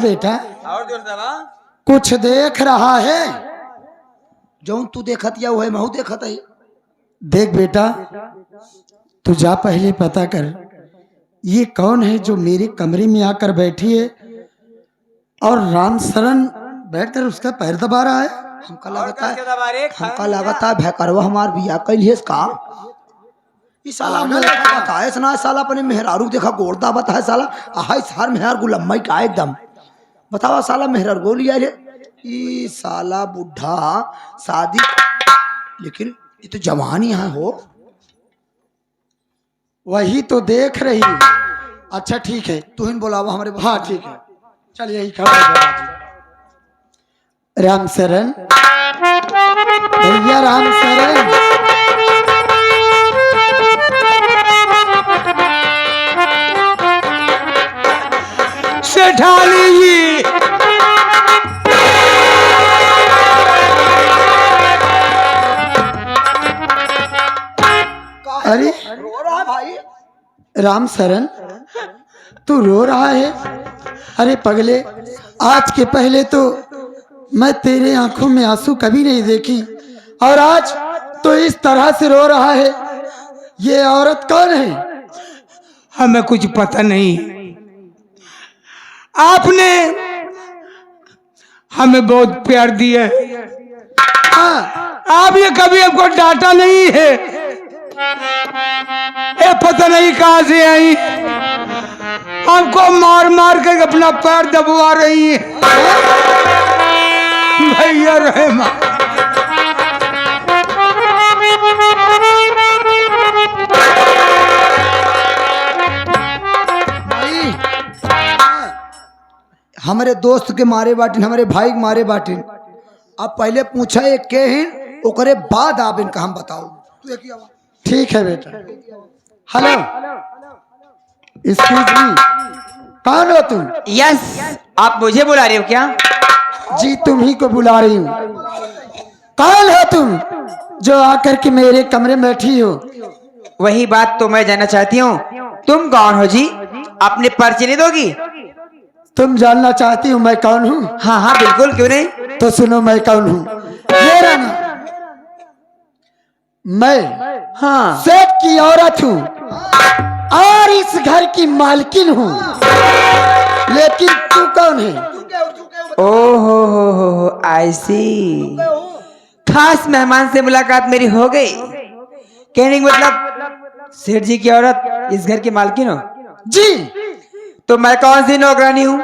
बेटा और जोर से बा। कुछ देख रहा है? जो तू देखत या वो है महू देखत है। देख बेटा तू जा पहले पता कर ये कौन है जो मेरे कमरे में आकर बैठी है और राम शरण बैठकर उसका पैर दबा रहा है। हमका और लगता कैसे है दबा रे? हमका लगता है भैकरवा हमार बिया कैल है का। इस साला पागल मुंह है क्या? बताए सुना साला अपने मेहरारू देखा गोरदा बताए साला आहाई सार मेहर गुलम्मा का एकदम बतावा साला मेहरार गोली आए ई साला बुढ़ा शादी लेकिन ये तो जवानी है हो। वही तो देख रही हूँ। अच्छा ठीक है तू ही बोलावा हमारे हाँ ठीक है चल यही खड़ा है बाबा जी। राम शरण भैया राम शरण सेठानी जी अरे रो रहा भाई। राम शरण तू रो रहा है? अरे पगले आज के पहले तो मैं तेरे आंखों में आंसू कभी नहीं देखी और आज तो इस तरह से रो रहा है। ये औरत कौन है? हमें कुछ पता नहीं। आपने हमें बहुत प्यार दिया है। हाँ आपने कभी हमको डांटा नहीं है। ये पता नहीं कहां से आई हमको मार मार कर अपना पैर दबवा रही है। भैया रहमा हमारे दोस्त के मारे बाटिन हमारे भाई के मारे बाटिन अब पहले पूछा एक के हिन ओकरे बाद आप इनका हम बताओ। तू एक ही आवाज। ठीक है बेटा। हेलो एक्सक्यूज मी कौन हो तुम? यस आप मुझे बुला रहे हो क्या? जी तुम ही को बुला रही हूँ। कौन हो तुम जो आकर के मेरे कमरे में बैठी हो? वही बात तो मैं जानना चाहती हूँ। तुम कौन हो जी? अपने परिचय नहीं दोगी? तुम जानना चाहती हो मैं कौन हूँ? हाँ हाँ बिल्कुल क्यों नहीं। तो सुनो मैं कौन हूँ। मेरा नाम मैं हाँ सेठ की औरत हूँ और इस घर की मालकिन हूँ। लेकिन तू कौन है? ओ हो आई सी। खास मेहमान से मुलाकात मेरी हो गई। कहने का मतलब सेठ जी की औरत इस घर की मालकिन हो? जी। तो मैं कौन सी नौकरानी हूँ?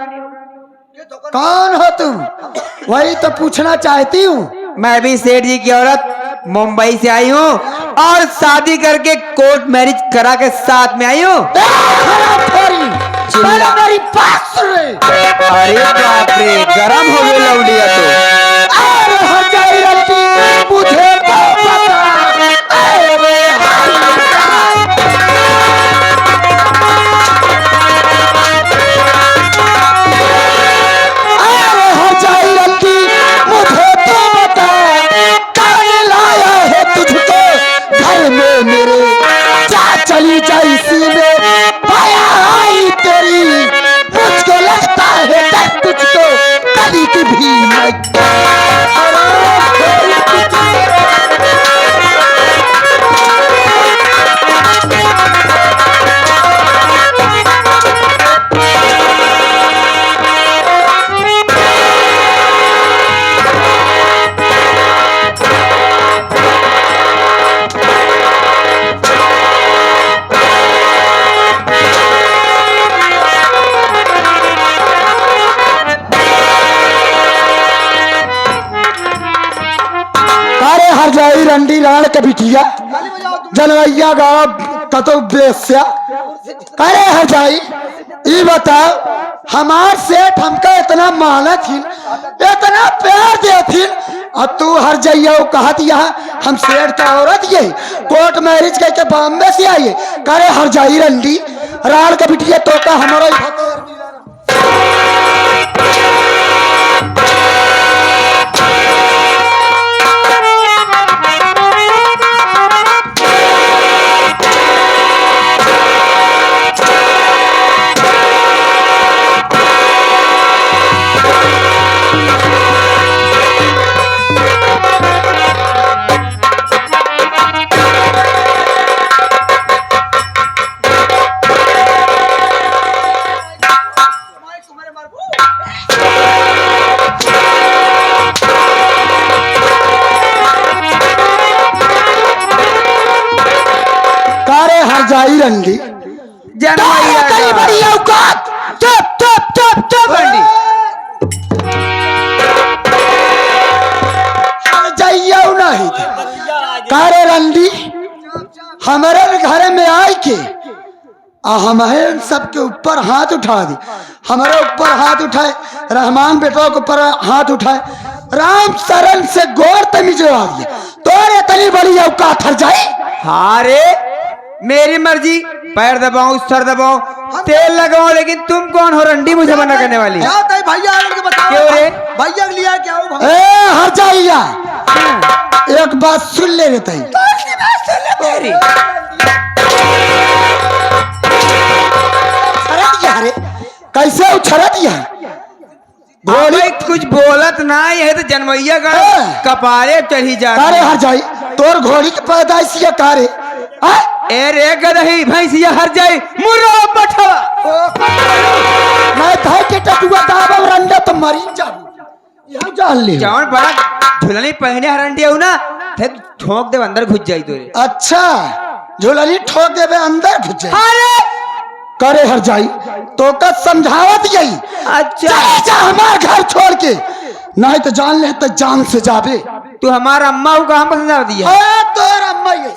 कौन हो तुम वही तो पूछना चाहती हूँ। मैं भी सेठ जी की औरत मुंबई से आई हूँ और शादी करके कोर्ट मैरिज करा के साथ में आई हूँ। चिल्ला। मेरी बात सुन रहे। अरे बाप रे गरम हो गई लौंडिया तो। मुझे तो पता। मुझे तो बता कौन लाया है तुझको घर में मेरे जा चली जा इसी में पाया आई तेरी मुझको लगता है डर तुझको कभी की भी जाई रंडी राण के बिटिया जनवैया गाँव कतो बेस्या। अरे हर जाई ये बताओ हमार सेठ हमका इतना मानत ही इतना प्यार देथिन अब तू हर जाइया कहत यहाँ हम सेठ का औरत ये कोर्ट मैरिज करके बॉम्बे से आई करे हर जाई रंडी राण के बिटिया तो का हमारा रंडी जनवैया तेरी का। बड़ी औकात। चुप चुप चुप चुप रंडी। जाइयो नहीं कारे रंडी हमारे घर में आए के हमारे सबके ऊपर हाथ उठा दी। हमारे ऊपर हाथ उठाए, रहमान बेटों के ऊपर हाथ उठाए, राम शरण से गौर तमीजवा दिया। तोरे इतनी बड़ी औकात हर जाए। हाँ रे मेरी मर्जी, पैर दबाऊं सर दबाऊं तेल लगाऊं, लेकिन तुम कौन हो रंडी मुझे मना करने वाली? क्या होता है भैया आकर के बताओ। क्यों रे? भैया के लिया क्या हो? ए हर जाइया एक बात सुन ले रे तई। मेरी रे कैसे उछरा दिया भाई कुछ बोलत ना, यह तो जनवैया का कपारे चढ़ी जा। कारे हर जाई तोर घोड़ी के पैदाइश ये कारे ए रे गदही भैंसिया हर जाई मुर्रा पठवा। मैं धाय के टटुआ दाबा रंडा तो मरी जाबू। यहां जान ले जौन बड़ा झुलनी पहने हरंडी हो ना, फिर ठोक दे अंदर घुस जाई तोरे। अच्छा झोलनी ठोक देवे अंदर घुस जाई। अरे करे हर जाई तो का समझावत यही। अच्छा चले जा हमार घर छोड़ के, नहीं तो जान ले तो जान से जाबे। तू हमारा अम्मा को हम समझा दिया। तोर अम्मा ये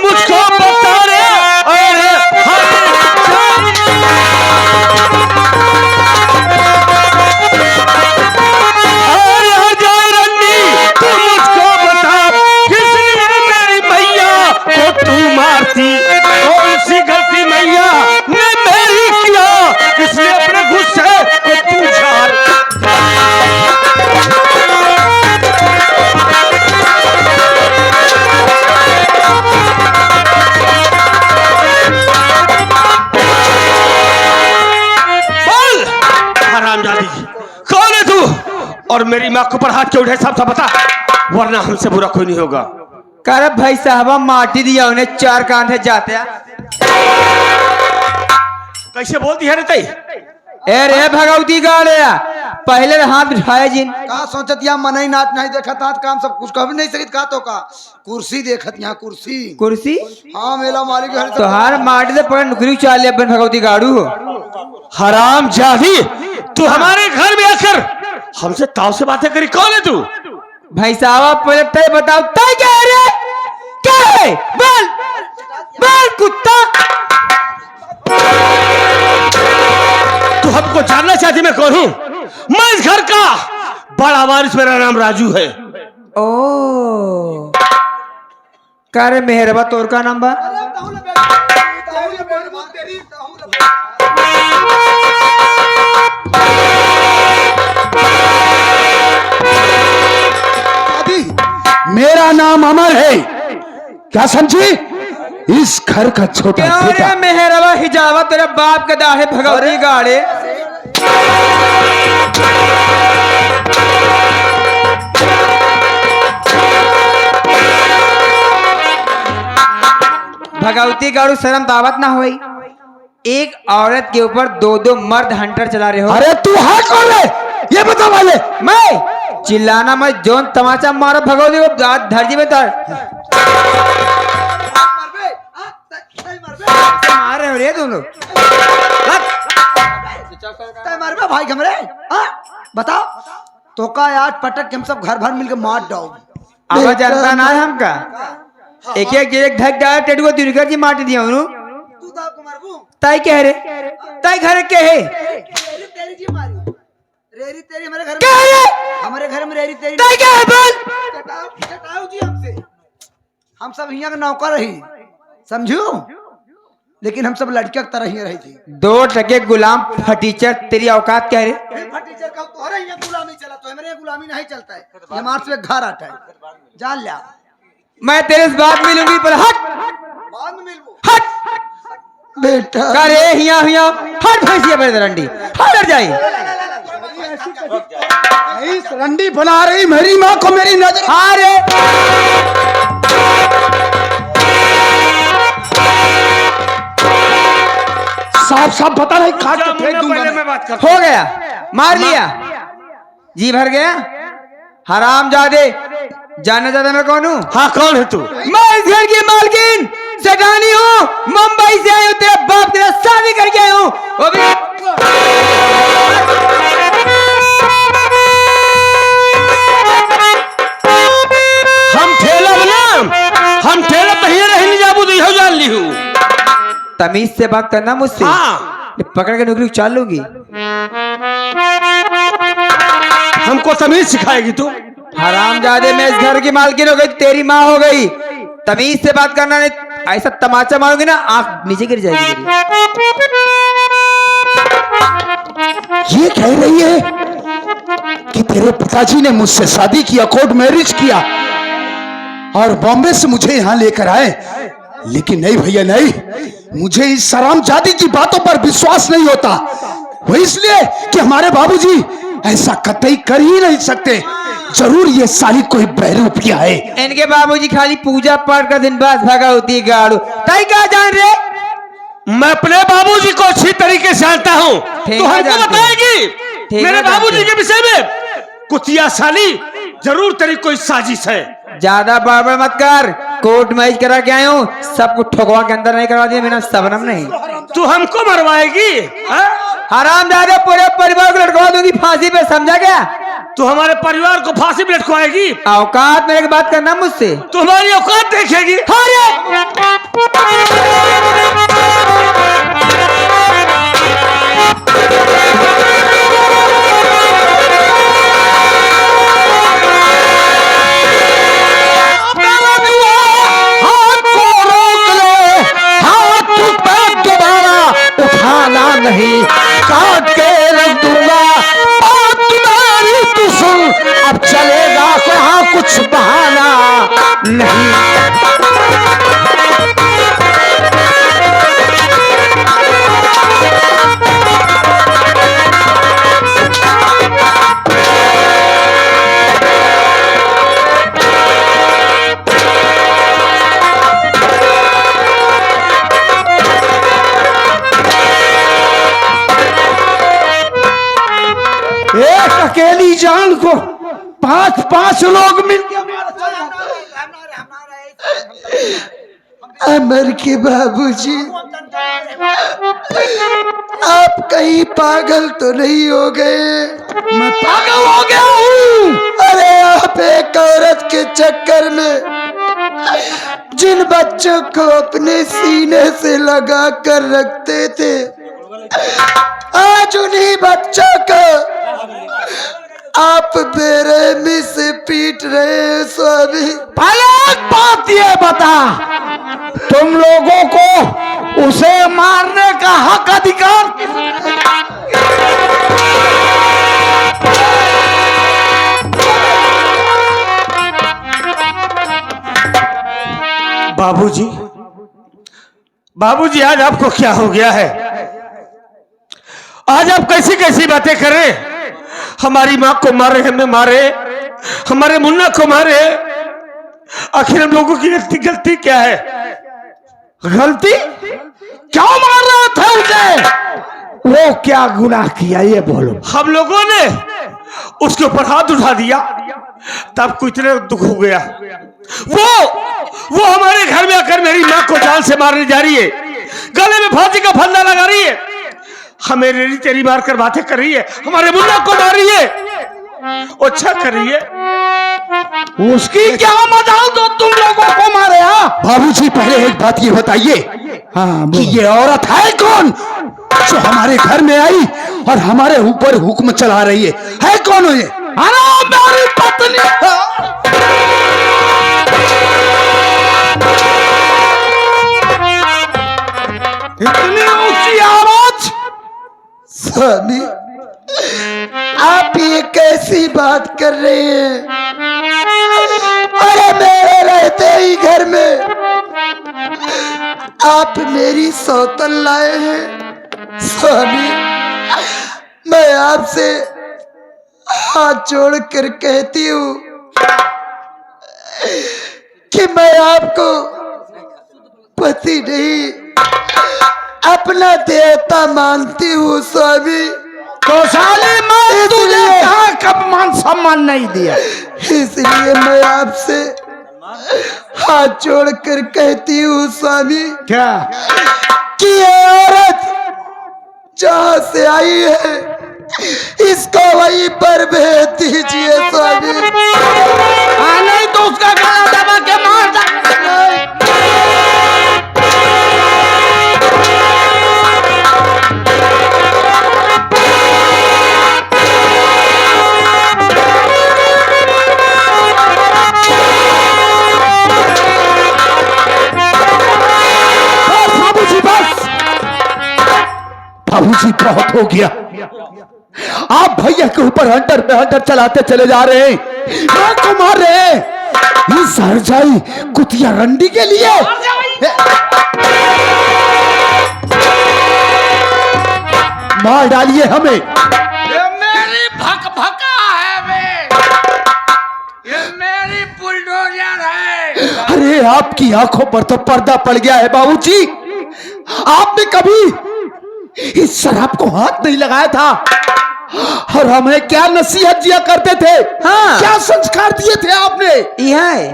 मुझको बता रे कौन सी गलती मैया ने मेरी किया, किसने अपने गुस्से को तू झाड़। बोल हरामजादी कौन है तू, और मेरी माँ के ऊपर हाथ क्यों उठाए? सब बता, वरना हमसे बुरा कोई नहीं होगा। कर भाई साहब माटी दिया उन्हें, चार कांधे जाते हैं। कैसे बोलती है रे तई? ए रे भगवती गाड़े पहले हाथ उठाए जिन। का सोचत या मनई नाच नहीं देखत हाथ काम सब कुछ कभी नहीं सकित का तो का कुर्सी देखत यहाँ कुर्सी। कुर्सी हाँ मेला मालिक घर तो हार माटी से पकड़ नुकरी चाल ले अपन भगवती गाड़ू हो। हरामजादी तू हमारे घर में आकर हमसे ताव से बातें करी, कौन है तू? भाई साहब पहले तय बताओ, तय क्या है रे? क्या है? बोल बोल कुत्ता। तू हमको जानना चाहती मैं कौन हूँ? मैं इस घर का बड़ा वारिस, मेरा नाम राजू है। ओ कर मेहरबा तोर का नाम बा? मेरा नाम अमर है, क्या समझी? इस घर का छोटा बेटा। मेहरबा हिजाबा तेरे बाप के दाढ़े भगवती गाड़े। भगवती गाड़ू शर्म दावत ना हुई, एक औरत के ऊपर दो दो मर्द हंटर चला रहे हो। अरे तू है कौन है ये बता वाले? मैं चिल्लाना मत, जोन तमाचा मारो भगवती को धरजी में तर मारे हो रे दोनों। मरबे भाई हमरे बताओ तो का आज पटक के हम सब घर भर मिलकर मार डाओ। अब जनता ना है हमका, एक एक ढक डाल टेडुआ दुर्गर जी मार दिया उन्हों। तू दाव को मारबू ताई कह रे, ताई घर के है तेरी जी मारी रेरी तेरी हमारे घर क्या है? हमारे घर में रेरी तेरी ताई क्या है? बोल चटाओ जी हमसे, हम सब यहाँ का नौकर रही समझू, लेकिन हम सब लड़कियों की तरह ही रही थी। दो टके गुलाम फटीचर तेरी औकात क्या रे? टीचर का तोहरे यहाँ गुलामी चला तो हमारे यहाँ गुलामी नहीं चलता है, ये मार से घर आता है जान लिया। मैं तेरे से बात मिलूंगी पर हट बाद में मिलबू हट बेटा करे हिया हिया हट भैंसिया बड़े रंडी हट जाई। इस रंडी बना रही मेरी माँ को, मेरी नजर। अरे साफ साफ बता नहीं काट जा, के फेंक मुन्ना, दूंगा पहले मैं। मैं बात करता हो गया, मार लिया, जी भर गया। हरामजादे, जानना चाहता मैं कौन हूँ? हाँ, कौन है तू? मैं इस घर की मालकिन सेठानी हूँ, मुंबई से आई हूँ, तेरा बाप तेरा शादी करके आई हूँ। वो भी हम ठेला पहिए नहीं जाबू दियो जान ली हूँ। तमीज से बात करना मुझसे। हाँ, पकड़ के नौकरी चाल लूंगी। हमको तमीज सिखाएगी तू? हरामजादे, मैं इस घर की मालकिन हो गई, तेरी माँ हो गई। तमीज से बात करना, नहीं ऐसा तमाचा मारूंगी ना आंख नीचे गिर जाएगी तेरी। ये कह रही है कि तेरे पिताजी ने मुझसे शादी किया, कोर्ट मैरिज किया और बॉम्बे से मुझे यहां लेकर आए। लेकिन नहीं भैया नहीं, मुझे इस हरामजादी की बातों पर विश्वास नहीं होता। वो इसलिए कि हमारे बाबूजी ऐसा कतई कर ही नहीं सकते। जरूर ये साली कोई बहरूपिया है। इनके बाबूजी खाली पूजा पाठ का दिन बाद भागा होती है गाड़ू। ताई क्या जान रहे? मैं अपने बाबूजी को अच्छी तरीके से जानता हूँ, ठीक तो है, हमको जानते बताएगी ठीक मेरे है, बाबूजी जानते के विषय में? कुतिया साली, जरूर तेरी कोई साजिश है। ज्यादा बड़बड़ मत कर, कोर्ट मैच करा के आए हूँ, सबको ठोकवा के अंदर नहीं करवा दिया, मेरा सबनम नहीं। तू हमको मरवाएगी? हाँ? हरामजादे, पूरे परिवार को लटकवा दूंगी फांसी पे, समझा क्या? तू हमारे परिवार को फांसी पे लटकवाएगी? औकात मेरे की बात करना मुझसे। तू हमारी औकात देखेगी? नहीं काट के रख दूंगा। बात तुम्हारी तू सुन, अब चलेगा कहाँ कुछ बहाना नहीं। एक अकेली जान को पांच पांच लोग मिलकर अमर के बाबूजी, आप कहीं पागल तो नहीं हो गए? मैं पागल हो गया हूँ। अरे आप एक औरत के चक्कर में जिन बच्चों को अपने सीने से लगा कर रखते थे, आज उन्हीं बच्चों को आप बेरहमी से पीट रहे हैं स्वामी। पहले एक बात ये बता, तुम लोगों को उसे मारने का हक अधिकार? बाबूजी, बाबूजी, आज आपको क्या हो गया है? आज आप कैसी कैसी बातें कर रहे? हमारी माँ को मारे, हमें मारे, हमारे मुन्ना को मारे। आखिर हम लोगों की गलती क्या है? गलती? क्यों मार रहे थे उसे? वो क्या गुनाह किया ये बोलो। हम लोगों ने उसके ऊपर हाथ उठा दिया, तब को इतना दुख हो गया। वो हमारे घर में आकर मेरी माँ को जान से मारने जा रही है, गले में फांसी का फंदा लगा रही है, हमें रेडी तेरी मार कर बातें कर रही है, हमारे मुन्ना को मार रही है, अच्छा कर रही है। उसकी क्या मजाल जो तुम लोगों को मारे? हाँ बाबूजी, पहले एक बात ये बताइए कि ये औरत है कौन जो हमारे घर में आई और हमारे ऊपर हुक्म चला रही है कौन ये? मेरी पत्नी। इतनी ऊंची आवाज? स्वामी, आप ये कैसी बात कर रहे हैं? अरे मेरे रहते ही घर में आप मेरी सौतन लाए हैं। स्वामी, मैं आपसे हाथ जोड़कर कहती हूँ कि मैं आपको पति नहीं, अपना देवता मानती हूँ स्वामी। तो साले मैं तुझे इसलिए- कहा कब मान सम्मान नहीं दिया। इसलिए मैं आपसे हाथ जोड़कर कहती हूँ स्वामी क्या कि ये औरत जहाँ से आई है इसको वहीं पर भेज दीजिए स्वामी। नहीं तो उसका गला दबा के मार दे। बाबूजी बस, बाबूजी बहुत हो गया। आप भैया के ऊपर हंटर पे हंटर चलाते चले जा रहे हैं, मां को मार रहे हैं इस हरजाई कुतिया रंडी के लिए। मार डालिए हमें। ये मेरी भका है बे। ये मेरी बुलडोजर है। अरे आपकी आंखों पर तो पर्दा पड़ गया है बाबूजी। आपने कभी इस शराब को हाथ नहीं लगाया था और हमें क्या नसीहत दिया करते थे। हाँ। क्या संस्कार दिए थे आपने। यह है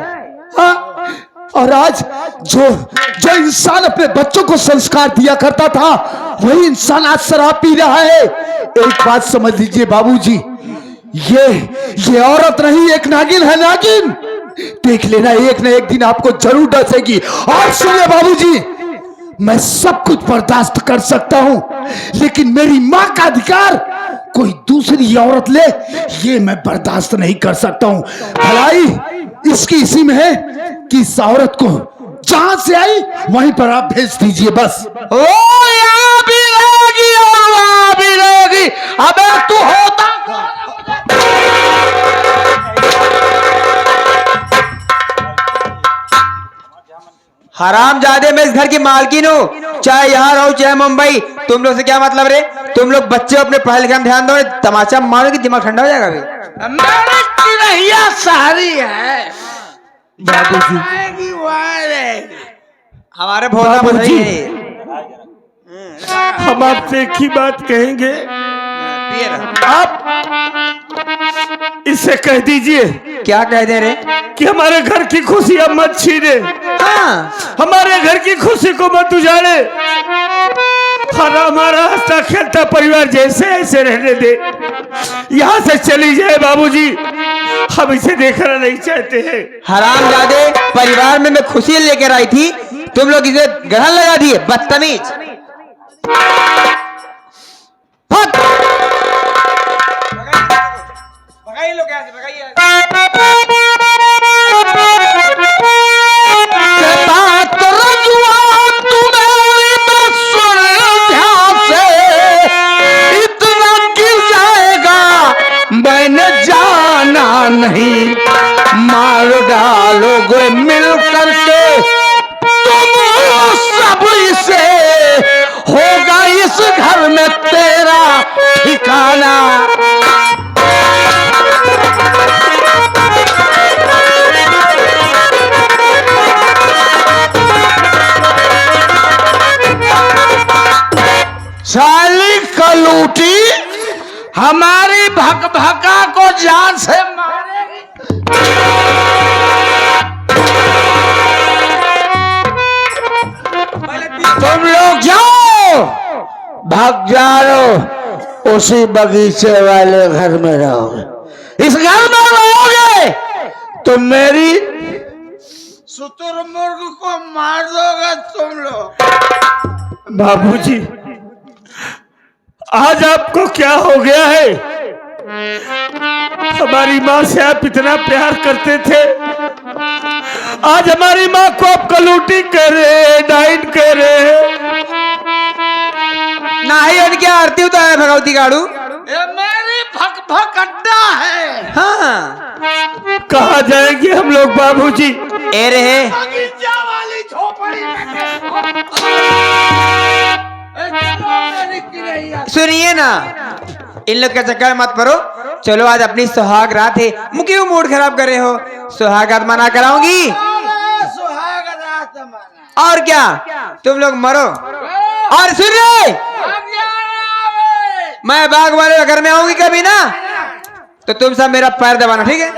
हाँ? और आज जो जो इंसान अपने बच्चों को संस्कार दिया करता था वही इंसान आज शराब पी रहा है। एक बात समझ लीजिए बाबूजी, ये औरत नहीं एक नागिन है, नागिन। देख लेना एक न एक दिन आपको जरूर डसेगी। और सुनिए बाबूजी, मैं सब कुछ बर्दाश्त कर सकता हूं लेकिन मेरी मां का अधिकार कोई दूसरी औरत ले ये मैं बर्दाश्त नहीं कर सकता हूं। भलाई इसकी इसी में है कि इस औरत को जहां से आई वहीं पर आप भेज दीजिए बस। ओ यहाँ भी रहेगी और वहाँ भी रहेगी। अबे तू होता हरामजादे, मैं इस घर की मालकिन हूँ, चाहे यहाँ रहो चाहे मुंबई। तुम लोग से क्या मतलब रे? तुम लोग बच्चे अपने पढ़ाई लिखाई में ध्यान दो, तमाचा मारो कि दिमाग ठंडा हो जाएगा अभी। मेरी चिरैया सारी है। बाबूजी आएगी वहाँ रहेगी। हमारे भोला बाबूजी। बधाई है। हम आपसे एक ही बात कहेंगे, पिए रहो। आप इससे कह दीजिए क्या कह दे रे? कि हमारे घर की खुशियां मत छीने, हाँ, हमारे घर की खुशी को मत उजाड़े और हमारा हंसता खेलता परिवार जैसे ऐसे रहने दे। यहाँ से चली जाए बाबूजी, हम इसे देखना नहीं चाहते हैं। हरामजादे, परिवार में मैं खुशी लेकर आई थी, तुम लोग इसे ग्रहण लगा दिए, बदतमीज। भाग। भगाइए लोग यहाँ से, भगाइए। मैंने जाना नहीं, मार डालोगे मिल करके तुम सब। इसे होगा इस घर में तेरा ठिकाना। साली कलूटी हमारी भका को जान से मारेगी। तुम लोग जाओ, भाग जा रहो, उसी बगीचे वाले घर में रहोगे। इस घर में रहोगे तो मेरी शुतुरमुर्ग को मार दोगे तुम लोग। बाबूजी आज आपको क्या हो गया है? हमारी माँ से आप इतना प्यार करते थे, आज हमारी माँ को आप कलूटी कर रहे हैं, डाइन कर रहे हैं। ना ही उनकी आरती उतारे भगवती गाड़ू। ये मेरी भक अड्डा है। हाँ, कहाँ जाएंगे हम लोग बाबूजी? ए रहे। बगीचा वाली झोपड़ी में। सुनिए ना, इन लोग का चक्कर मत पड़ो। चलो आज अपनी सुहाग रात है, मुझे मूड खराब कर रहे हो। सुहाग रात मना कराऊंगी सुहाग रात मना। और क्या, तुम लोग मरो। और सुन रे, मैं बाग वाले के घर में आऊंगी कभी ना, तो तुम सब मेरा पैर दबाना, ठीक है?